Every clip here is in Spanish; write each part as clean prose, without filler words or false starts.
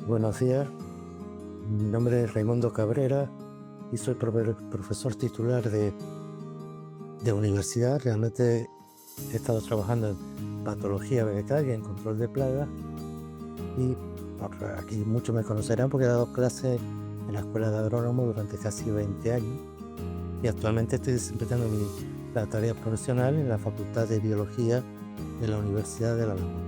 Buenos días, mi nombre es Raimundo Cabrera y soy profesor titular de universidad. Realmente he estado trabajando en patología vegetal y en control de plagas y aquí muchos me conocerán porque he dado clases en la Escuela de Agrónomo durante casi 20 años y actualmente estoy desempeñando la tarea profesional en la Facultad de Biología de la Universidad de La Laguna.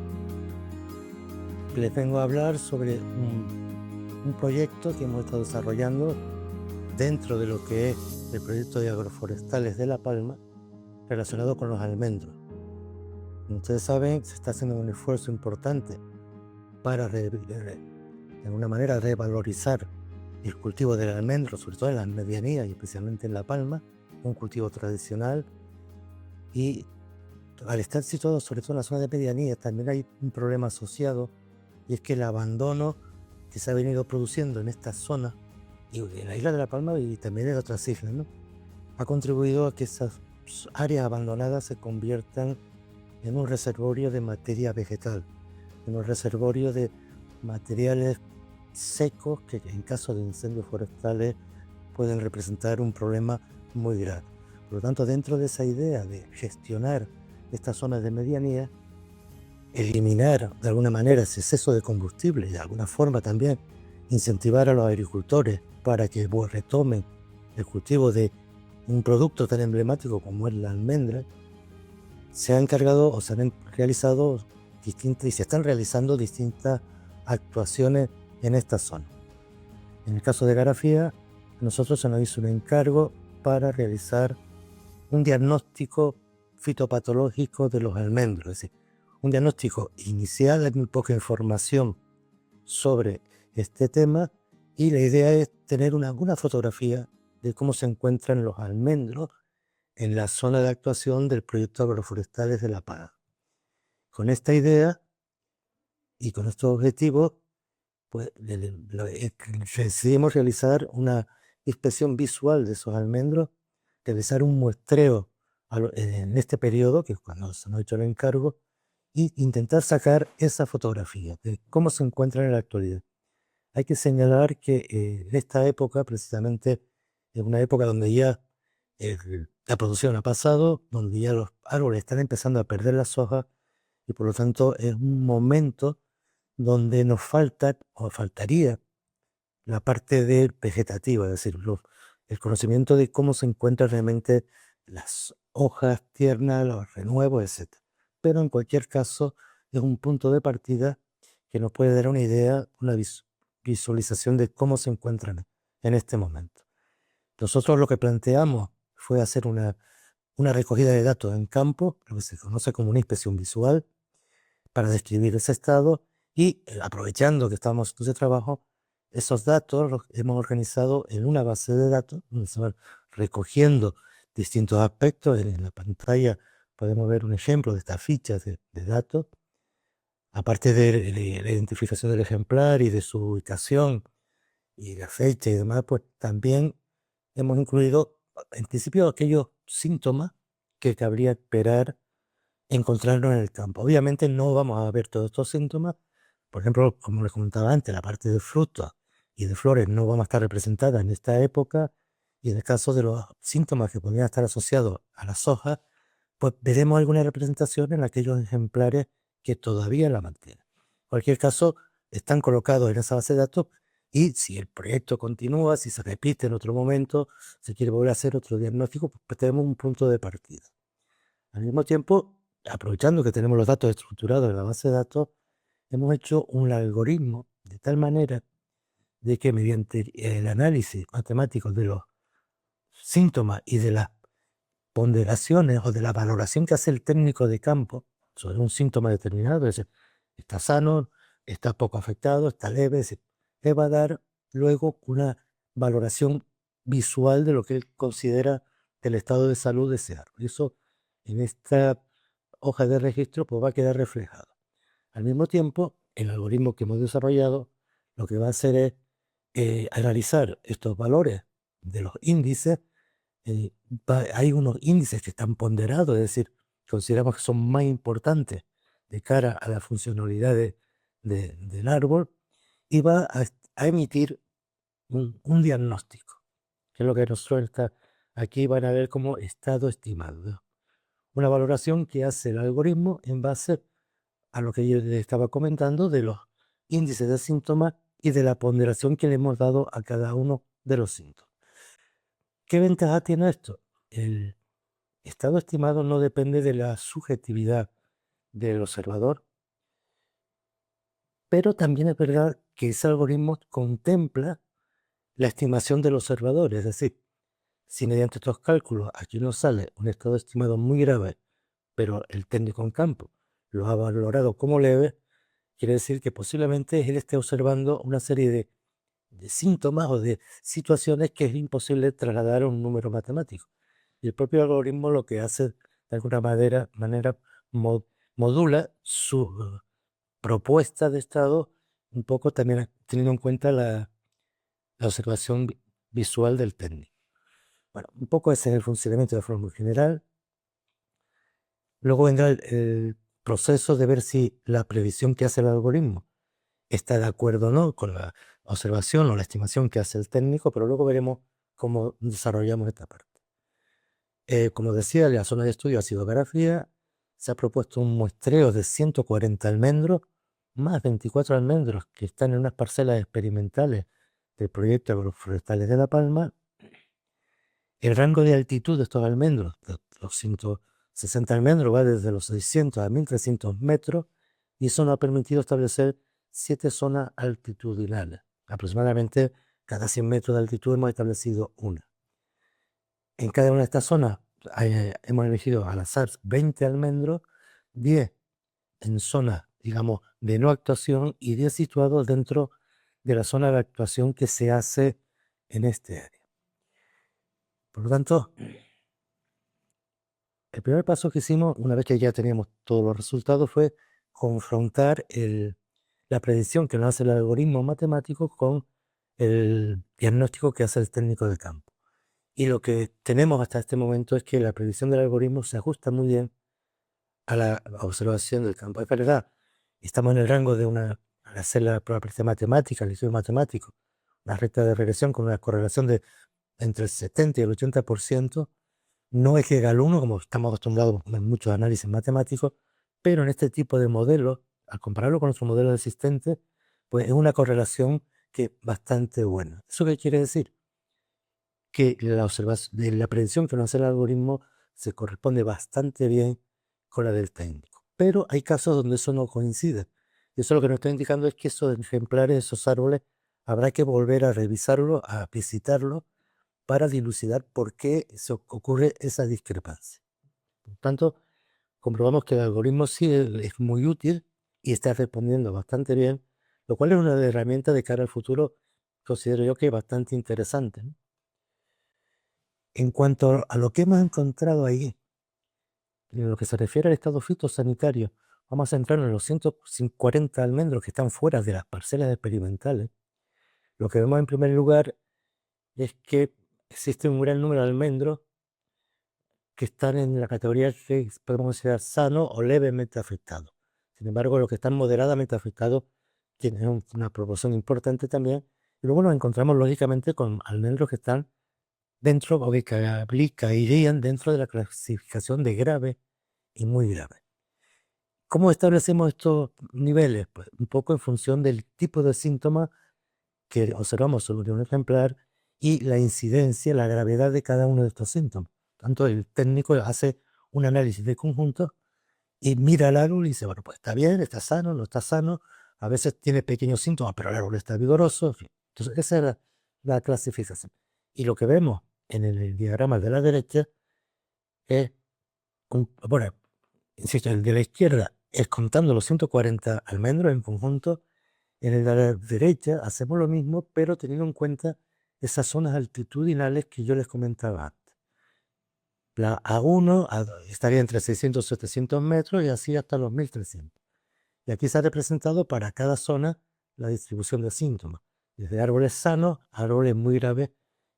Les vengo a hablar sobre un proyecto que hemos estado desarrollando dentro de lo que es el proyecto de agroforestales de La Palma relacionado con los almendros. Como ustedes saben, se está haciendo un esfuerzo importante para, de alguna manera, revalorizar el cultivo del almendro, sobre todo en las medianías y especialmente en La Palma, un cultivo tradicional. Y al estar situado sobre todo en la zona de medianías, también hay un problema asociado, y es que el abandono que se ha venido produciendo en esta zona, y en la isla de La Palma y también en otras islas, ¿no?, ha contribuido a que esas áreas abandonadas se conviertan en un reservorio de materia vegetal, en un reservorio de materiales secos que en caso de incendios forestales pueden representar un problema muy grave. Por lo tanto, dentro de esa idea de gestionar estas zonas de medianía, eliminar de alguna manera ese exceso de combustible y de alguna forma también incentivar a los agricultores para que retomen el cultivo de un producto tan emblemático como es la almendra, se han encargado o se han realizado distintas y se están realizando distintas actuaciones en esta zona. En el caso de Garafía, a nosotros se nos hizo un encargo para realizar un diagnóstico fitopatológico de los almendros, es decir, un diagnóstico inicial. Hay muy poca información sobre este tema y la idea es tener alguna fotografía de cómo se encuentran los almendros en la zona de actuación del proyecto agroforestales de La Paz. Con esta idea y con estos objetivos, pues decidimos realizar una inspección visual de esos almendros, realizar un muestreo en este periodo, que es cuando se nos ha hecho el encargo, e intentar sacar esa fotografía de cómo se encuentran en la actualidad. Hay que señalar que en esta época, precisamente, es una época donde ya la producción ha pasado, donde ya los árboles están empezando a perder las hojas y por lo tanto es un momento donde nos falta o faltaría la parte vegetativa, es decir, el conocimiento de cómo se encuentran realmente las hojas tiernas, los renuevos, etc. Pero en cualquier caso es un punto de partida que nos puede dar una idea, una visualización de cómo se encuentran en este momento. Nosotros lo que planteamos fue hacer una recogida de datos en campo, lo que se conoce como una inspección visual, para describir ese estado y aprovechando que estamos haciendo ese trabajo, esos datos los hemos organizado en una base de datos donde se van recogiendo distintos aspectos. En la pantalla podemos ver un ejemplo de estas fichas de datos. Aparte de la identificación del ejemplar y de su ubicación y la fecha y demás, pues también hemos incluido, en principio, aquellos síntomas que cabría esperar encontrarnos en el campo. Obviamente no vamos a ver todos estos síntomas. Por ejemplo, como les comentaba antes, la parte de frutos y de flores no vamos a estar representadas en esta época, y en el caso de los síntomas que podrían estar asociados a las hojas, pues veremos alguna representación en aquellos ejemplares que todavía la mantienen. En cualquier caso, están colocados en esa base de datos y si el proyecto continúa, si se repite en otro momento, se quiere volver a hacer otro diagnóstico, pues tenemos un punto de partida. Al mismo tiempo, aprovechando que tenemos los datos estructurados en la base de datos, hemos hecho un algoritmo de tal manera de que mediante el análisis matemático de los síntomas y de las ponderaciones o de la valoración que hace el técnico de campo sobre un síntoma determinado, es decir, está sano, está poco afectado, está leve, es decir, le va a dar luego una valoración visual de lo que él considera el estado de salud de ese árbol. Y eso en esta hoja de registro pues va a quedar reflejado. Al mismo tiempo, el algoritmo que hemos desarrollado lo que va a hacer es analizar estos valores de los índices. Hay unos índices que están ponderados, es decir, consideramos que son más importantes de cara a la funcionalidad del árbol, y va a emitir un diagnóstico, que es lo que nosotros aquí van a ver como estado estimado. Una valoración que hace el algoritmo en base a lo que yo les estaba comentando de los índices de síntomas y de la ponderación que le hemos dado a cada uno de los síntomas. ¿Qué ventaja tiene esto? El estado estimado no depende de la subjetividad del observador, pero también es verdad que ese algoritmo contempla la estimación del observador, es decir, si mediante estos cálculos aquí nos sale un estado estimado muy grave, pero el técnico en campo lo ha valorado como leve, quiere decir que posiblemente él esté observando una serie de síntomas o de situaciones que es imposible trasladar a un número matemático. Y el propio algoritmo lo que hace, de alguna manera modula su propuesta de estado un poco también teniendo en cuenta la observación visual del técnico. Bueno, un poco ese es el funcionamiento de forma muy general. Luego vendrá el proceso de ver si la previsión que hace el algoritmo está de acuerdo o no con la observación o la estimación que hace el técnico, pero luego veremos cómo desarrollamos esta parte. Como decía, la zona de estudio ha sido Garafía. Se ha propuesto un muestreo de 140 almendros, más 24 almendros que están en unas parcelas experimentales del proyecto agroforestales de La Palma. El rango de altitud de estos almendros, de los 160 almendros, va desde los 600 a 1300 metros y eso nos ha permitido establecer 7 zonas altitudinales. Aproximadamente cada 100 metros de altitud hemos establecido una. En cada una de estas zonas hemos elegido al azar 20 almendros, 10 en zonas, digamos, de no actuación y 10 situados dentro de la zona de actuación que se hace en este área. Por lo tanto, el primer paso que hicimos, una vez que ya teníamos todos los resultados, fue confrontar la predicción que nos hace el algoritmo matemático con el diagnóstico que hace el técnico de campo. Y lo que tenemos hasta este momento es que la predicción del algoritmo se ajusta muy bien a la observación del campo. Es verdad, estamos en el rango de al hacer la probabilidad matemática, el estudio matemático, una recta de regresión con una correlación de entre el 70 y el 80%. No es que llegue al 1, como estamos acostumbrados en muchos análisis matemáticos, pero en este tipo de modelos, al compararlo con nuestros modelos existentes, pues es una correlación que es bastante buena. ¿Eso qué quiere decir? Que la predicción que nos hace el algoritmo se corresponde bastante bien con la del técnico. Pero hay casos donde eso no coincide. Y eso lo que nos está indicando es que esos ejemplares, esos árboles, habrá que volver a revisarlo, a visitarlo, para dilucidar por qué se ocurre esa discrepancia. Por tanto, comprobamos que el algoritmo sí es muy útil y está respondiendo bastante bien, lo cual es una herramienta de cara al futuro, considero yo que es bastante interesante, ¿no? En cuanto a lo que hemos encontrado ahí, en lo que se refiere al estado fitosanitario, vamos a centrarnos en los 140 almendros que están fuera de las parcelas experimentales. Lo que vemos en primer lugar es que existe un gran número de almendros que están en la categoría que podemos considerar sano o levemente afectado. Sin embargo, los que están moderadamente afectados tienen una proporción importante también. Y luego nos encontramos lógicamente con almendros que están dentro o que caerían dentro de la clasificación de grave y muy grave. ¿Cómo establecemos estos niveles? Pues un poco en función del tipo de síntomas que observamos sobre un ejemplar y la incidencia, la gravedad de cada uno de estos síntomas. Tanto el técnico hace un análisis de conjunto y mira el árbol y dice, bueno, pues está bien, está sano, no está sano, a veces tiene pequeños síntomas, pero el árbol está vigoroso, en fin. Entonces, esa es la clasificación. Y lo que vemos en el diagrama de la derecha es, bueno, insisto, el de la izquierda es contando los 140 almendros en conjunto. En el de la derecha hacemos lo mismo, pero teniendo en cuenta esas zonas altitudinales que yo les comentaba antes. La A1 estaría entre 600 y 700 metros y así hasta los 1300. Y aquí se ha representado para cada zona la distribución de síntomas, desde árboles sanos a árboles muy graves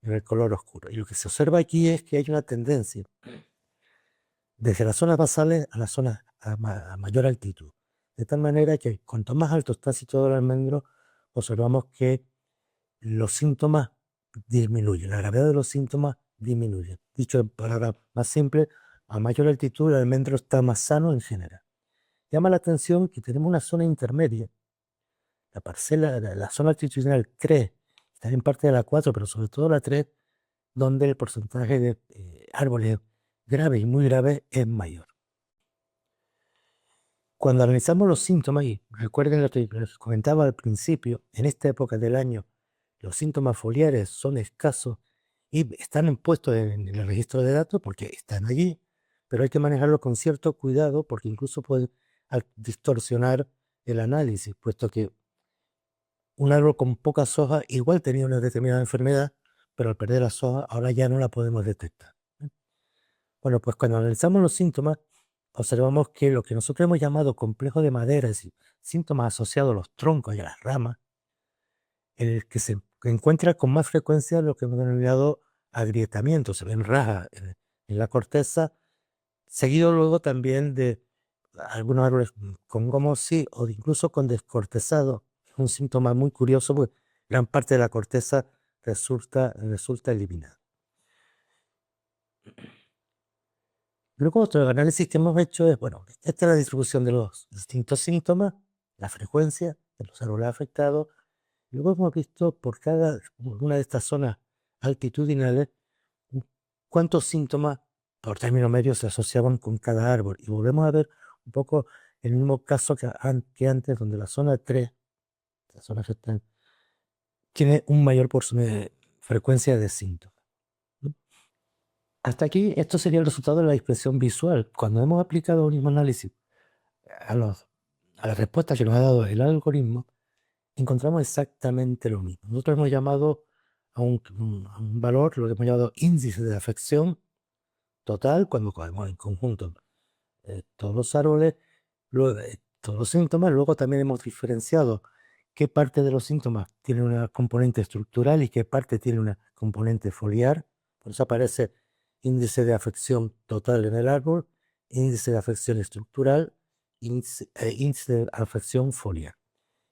en el color oscuro. Y lo que se observa aquí es que hay una tendencia desde las zonas basales a las zonas a mayor altitud. De tal manera que cuanto más alto está situado el almendro, observamos que los síntomas disminuyen, la gravedad de los síntomas disminuye. Dicho en palabras más simples, a mayor altitud el almendro está más sano en general. Llama la atención que tenemos una zona intermedia, la zona altitudinal 3, está en parte de la 4, pero sobre todo la 3, donde el porcentaje de árboles graves y muy graves es mayor. Cuando analizamos los síntomas, y recuerden lo que les comentaba al principio, en esta época del año los síntomas foliares son escasos y están puestos en el registro de datos porque están allí, pero hay que manejarlo con cierto cuidado porque incluso puede distorsionar el análisis, puesto que un árbol con pocas hojas igual tenía una determinada enfermedad, pero al perder las hojas ahora ya no la podemos detectar. Bueno, pues cuando analizamos los síntomas, observamos que lo que nosotros hemos llamado complejo de madera, es decir, síntomas asociados a los troncos y a las ramas, el que se encuentra con más frecuencia lo que hemos denominado agrietamiento, se ven rajas en la corteza, seguido luego también de algunos árboles con gomos o incluso con descortezado. Es un síntoma muy curioso porque gran parte de la corteza resulta eliminada. Luego otro análisis que hemos hecho es, bueno, esta es la distribución de los distintos síntomas, la frecuencia de los árboles afectados. Luego hemos visto por cada una de estas zonas altitudinales cuántos síntomas por término medio se asociaban con cada árbol. Y volvemos a ver un poco el mismo caso que antes, donde la zona 3, la zona afectada, tiene un mayor frecuencia de síntomas, ¿no? Hasta aquí, esto sería el resultado de la expresión visual. Cuando hemos aplicado un mismo análisis a, a las respuestas que nos ha dado el algoritmo, encontramos exactamente lo mismo. Nosotros hemos llamado a un valor, lo que hemos llamado índice de afección total, cuando cogemos en conjunto todos los árboles, todos los síntomas. Luego también hemos diferenciado qué parte de los síntomas tiene una componente estructural y qué parte tiene una componente foliar. Por eso aparece índice de afección total en el árbol, índice de afección estructural, índice de afección foliar.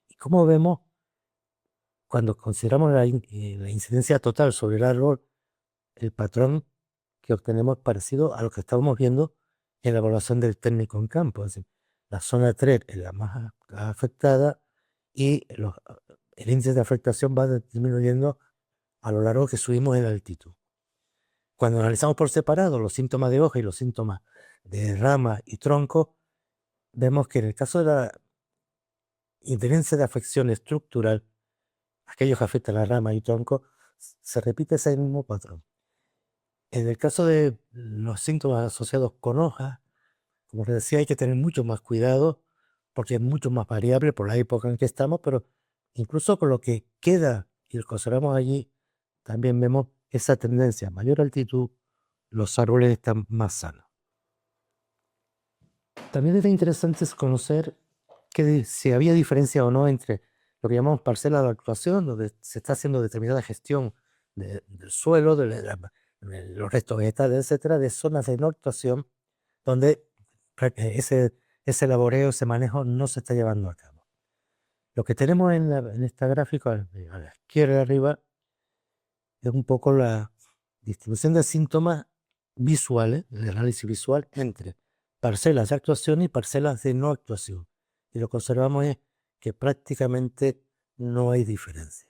Y como vemos, cuando consideramos la incidencia total sobre el árbol, el patrón que obtenemos es parecido a lo que estábamos viendo en la evaluación del técnico en campo. Es decir, la zona 3 es la más afectada y el índice de afectación va disminuyendo a lo largo que subimos en altitud. Cuando analizamos por separado los síntomas de hoja y los síntomas de rama y tronco, vemos que en el caso de la incidencia de afección estructural, aquellos que afectan a la rama y tronco, se repite ese mismo patrón. En el caso de los síntomas asociados con hojas, como les decía, hay que tener mucho más cuidado porque es mucho más variable por la época en que estamos, pero incluso con lo que queda y lo que observamos allí, también vemos esa tendencia. A mayor altitud, los árboles están más sanos. También era interesante conocer si había diferencia o no entre lo que llamamos parcela de actuación, donde se está haciendo determinada gestión del suelo, de los restos vegetales, etcétera, de zonas de no actuación, donde ese laboreo, ese manejo no se está llevando a cabo. Lo que tenemos en esta gráfica, a la izquierda arriba, es un poco la distribución de síntomas visuales, el análisis visual, entre parcelas de actuación y parcelas de no actuación. Y lo que observamos es que prácticamente no hay diferencia.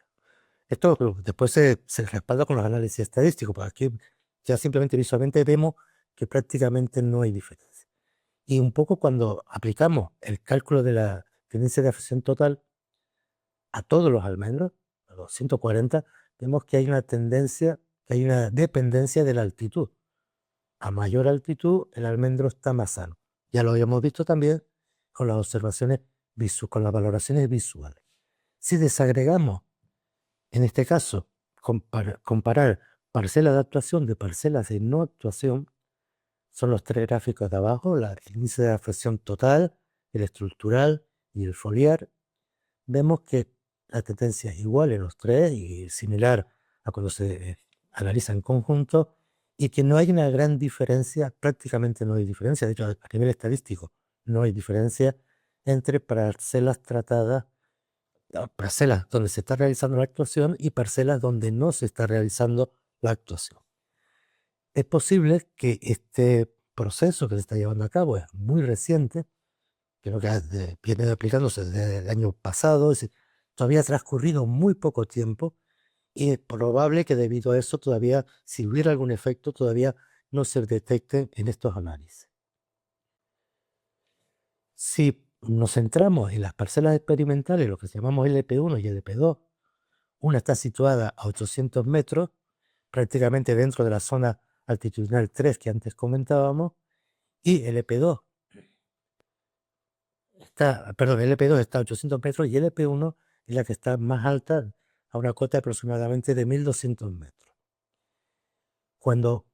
Esto después se respalda con los análisis estadísticos, porque aquí ya simplemente visualmente vemos que prácticamente no hay diferencia. Y un poco cuando aplicamos el cálculo de la tendencia de afección total a todos los almendros, a los 140, vemos que hay una tendencia, que hay una dependencia de la altitud. A mayor altitud, el almendro está más sano. Ya lo habíamos visto también con las observaciones con las valoraciones visuales. Si desagregamos, en este caso, comparar parcelas de actuación de parcelas de no actuación, son los tres gráficos de abajo, el índice de afección total, el estructural y el foliar. Vemos que la tendencia es igual en los tres y similar a cuando se analiza en conjunto, y que no hay una gran diferencia, prácticamente no hay diferencia, de hecho a nivel estadístico no hay diferencia entre parcelas tratadas parcelas donde se está realizando la actuación y parcelas donde no se está realizando la actuación. Es posible que este proceso que se está llevando a cabo es muy reciente, creo que viene aplicándose desde el año pasado, es decir, todavía ha transcurrido muy poco tiempo y es probable que debido a eso todavía, si hubiera algún efecto, todavía no se detecte en estos análisis. Si nos centramos en las parcelas experimentales, lo que llamamos LP1 y LP2, una está situada a 800 metros, prácticamente dentro de la zona altitudinal 3 que antes comentábamos, y LP2 LP2 está a 800 metros y LP1 es la que está más alta, a una cota aproximadamente de 1200 metros. Cuando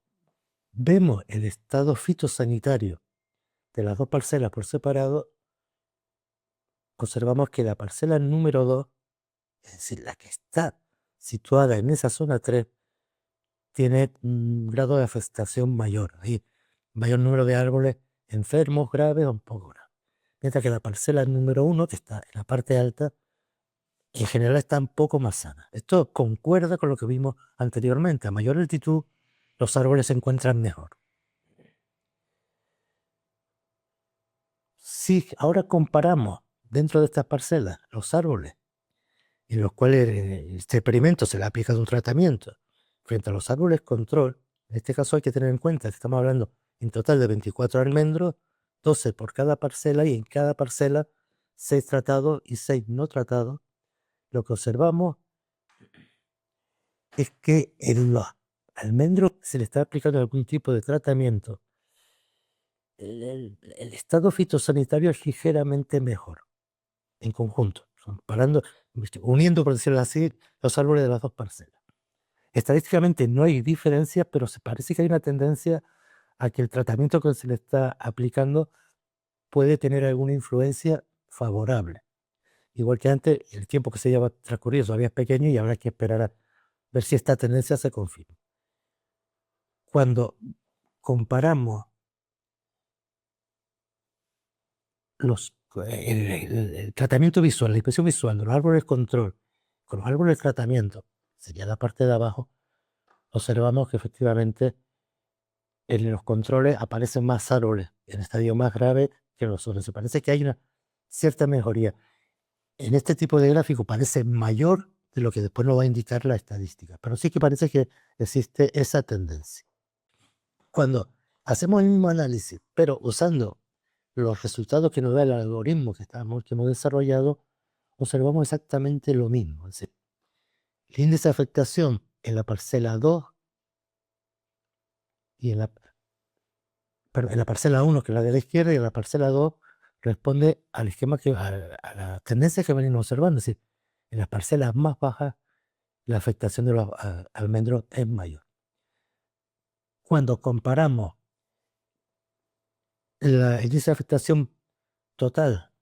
vemos el estado fitosanitario de las dos parcelas por separado, observamos que la parcela número 2, es decir, la que está situada en esa zona 3, tiene un grado de afectación mayor, hay mayor número de árboles enfermos, graves o un poco graves. Mientras que la parcela número 1, que está en la parte alta, en general está un poco más sana. Esto concuerda con lo que vimos anteriormente. A mayor altitud, los árboles se encuentran mejor. Si ahora comparamos dentro de estas parcelas los árboles en los cuales este experimento se le ha aplicado un tratamiento frente a los árboles control, en este caso hay que tener en cuenta que estamos hablando en total de 24 almendros, 12 por cada parcela y en cada parcela 6 tratados y 6 no tratados. Lo que observamos es que en los almendros se le está aplicando algún tipo de tratamiento. El estado fitosanitario es ligeramente mejor en conjunto, comparando, uniendo, por decirlo así, los árboles de las dos parcelas. Estadísticamente no hay diferencia, pero se parece que hay una tendencia a que el tratamiento que se le está aplicando puede tener alguna influencia favorable. Igual que antes, el tiempo que se lleva transcurrido todavía es pequeño y habrá que esperar a ver si esta tendencia se confirma. Cuando comparamos el tratamiento visual, la inspección visual de los árboles control con los árboles de tratamiento, sería la parte de abajo, observamos que efectivamente en los controles aparecen más árboles en estadio más grave que en los otros. Se parece que hay una cierta mejoría. En este tipo de gráfico parece mayor de lo que después nos va a indicar la estadística, pero sí que parece que existe esa tendencia. Cuando hacemos el mismo análisis, pero usando los resultados que nos da el algoritmo que hemos desarrollado, observamos exactamente lo mismo. Es decir, el índice de afectación en la parcela 2 y en la parcela 1, que es la de la izquierda, y en la parcela 2 responde al esquema a la tendencia que venimos observando. Es decir, en las parcelas más bajas, la afectación de los almendros es mayor. Cuando comparamos el índice de afectación total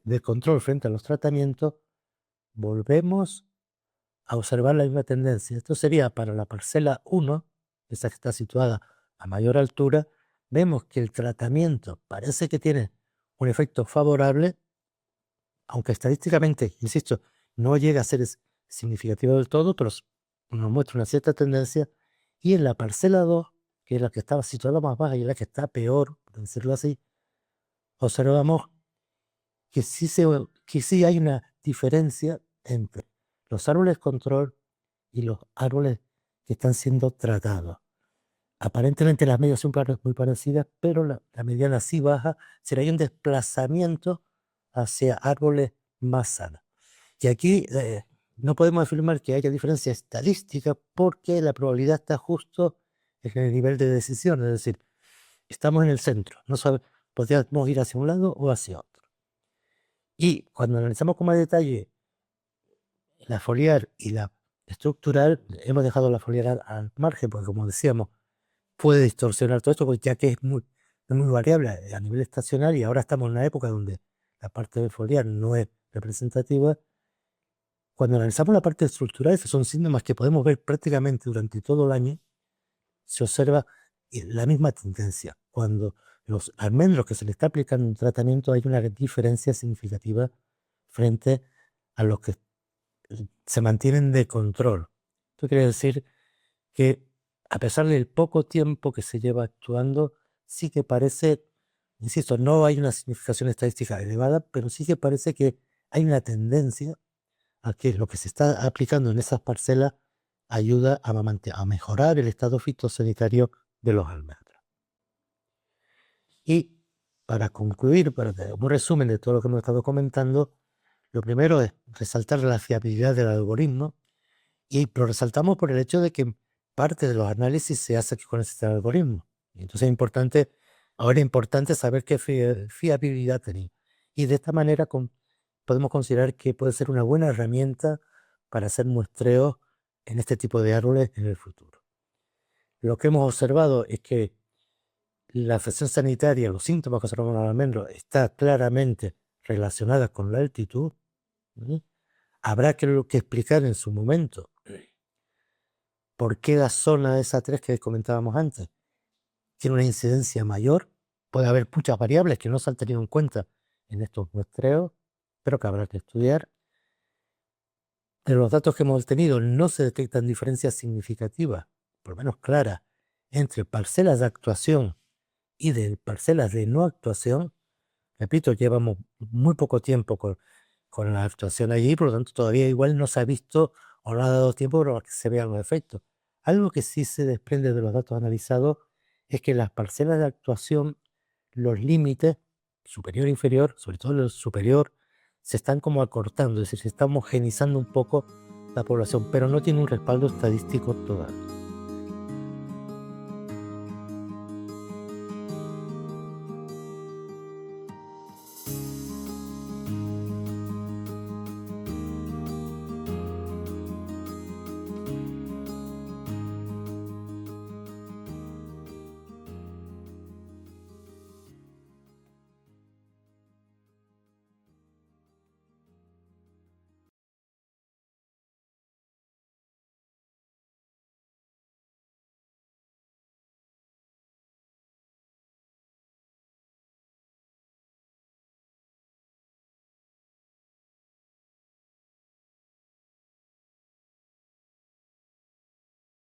de control frente a los tratamientos, volvemos a observar la misma tendencia. Esto sería para la parcela 1, esa que está situada a mayor altura, vemos que el tratamiento parece que tiene un efecto favorable, aunque estadísticamente, insisto, no llega a ser significativo del todo, pero nos muestra una cierta tendencia. Y en la parcela 2, que es la que estaba situada más baja y la que está peor, por decirlo así, observamos que sí hay una diferencia entre los árboles control y los árboles que están siendo tratados. Aparentemente las medias son muy parecidas, pero la mediana sí baja, será hay un desplazamiento hacia árboles más sanos. Y aquí no podemos afirmar que haya diferencia estadística porque la probabilidad está justo en el nivel de decisión, es decir, estamos en el centro, no podríamos ir hacia un lado o hacia otro. Y cuando analizamos con más detalle la foliar y la estructural, hemos dejado la foliar al margen, porque como decíamos, puede distorsionar todo esto, ya que es muy variable a nivel estacional y ahora estamos en una época donde la parte de foliar no es representativa. Cuando analizamos la parte estructural, esos son síntomas que podemos ver prácticamente durante todo el año, se observa la misma tendencia. Cuando los almendros que se le está aplicando un tratamiento hay una diferencia significativa frente a los que se mantienen de control. Esto quiere decir que a pesar del poco tiempo que se lleva actuando, sí que parece, insisto, no hay una significación estadística elevada, pero sí que parece que hay una tendencia a que lo que se está aplicando en esas parcelas ayuda a mejorar el estado fitosanitario de los almendros. Y para concluir, para hacer un resumen de todo lo que hemos estado comentando, lo primero es resaltar la fiabilidad del algoritmo, lo resaltamos por el hecho de que parte de los análisis se hace con este algoritmo. Y entonces ahora es importante saber qué fiabilidad tiene. Y de esta manera podemos considerar que puede ser una buena herramienta para hacer muestreos en este tipo de árboles en el futuro. Lo que hemos observado es que la afección sanitaria, los síntomas que observamos en los almendros, está claramente relacionada con la altitud. ¿Sí? Habrá que explicar en su momento por qué la zona esa 3 que comentábamos antes tiene una incidencia mayor. Puede haber muchas variables que no se han tenido en cuenta en estos muestreos, pero que habrá que estudiar. En los datos que hemos obtenido no se detectan diferencias significativas, por lo menos claras, entre parcelas de actuación y de parcelas de no actuación. Repito, llevamos muy poco tiempo con la actuación allí, por lo tanto todavía igual no se ha visto o no ha dado tiempo para que se vean los efectos. Algo que sí se desprende de los datos analizados es que las parcelas de actuación, los límites, superior e inferior, sobre todo el superior, se están como acortando, es decir, se está homogenizando un poco la población, pero no tiene un respaldo estadístico todavía.